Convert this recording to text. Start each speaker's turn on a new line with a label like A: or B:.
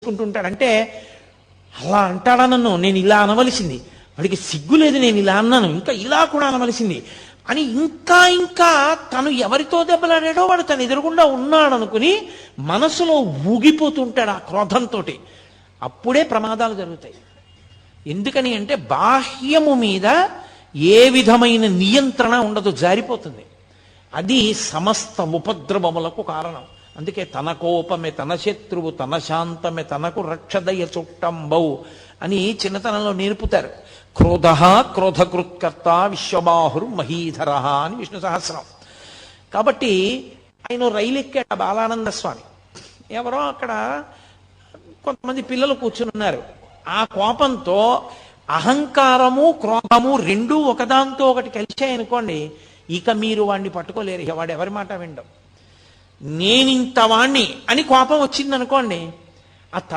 A: చేసుకుంటుంటాడు. అంటే అలా అంటాడా నన్ను, నేను ఇలా అనవలసింది, వాడికి సిగ్గు లేదు నేను ఇలా అన్నాను, ఇంకా ఇలా కూడా అనవలసింది అని ఇంకా ఇంకా తను ఎవరితో దెబ్బలాడాడో వాడు తను ఎదురుగుండా ఉన్నాడు అనుకుని మనసులో ఊగిపోతుంటాడు ఆ క్రోధంతో. అప్పుడే ప్రమాదాలు జరుగుతాయి. ఎందుకని అంటే బాహ్యము మీద ఏ విధమైన నియంత్రణ ఉండదు, జారిపోతుంది. అది సమస్త ఉపద్రవములకు కారణం. అందుకే తన కోపమే తన శత్రువు, తన శాంతమే తనకు రక్షదయ చుట్టంబౌ అని చిన్నతనంలో నేర్పుతారు. క్రోధ క్రోధకృత్కర్త విశ్వబాహుర్ మహీధర అని విష్ణు సహస్రం. కాబట్టి ఆయన రైలు ఎక్కాడు బాలానంద స్వామి. ఎవరో అక్కడ కొంతమంది పిల్లలు కూర్చుని ఉన్నారు. ఆ కోపంతో అహంకారము క్రోధము రెండూ ఒకదాంతో ఒకటి కలిశాయనుకోండి, ఇక మీరు వాడిని పట్టుకోలేరు. ఇక వాడు ఎవరి మాట వినడం. నేనింత వాణ్ణి అని కోపం వచ్చిందనుకోండి, ఆ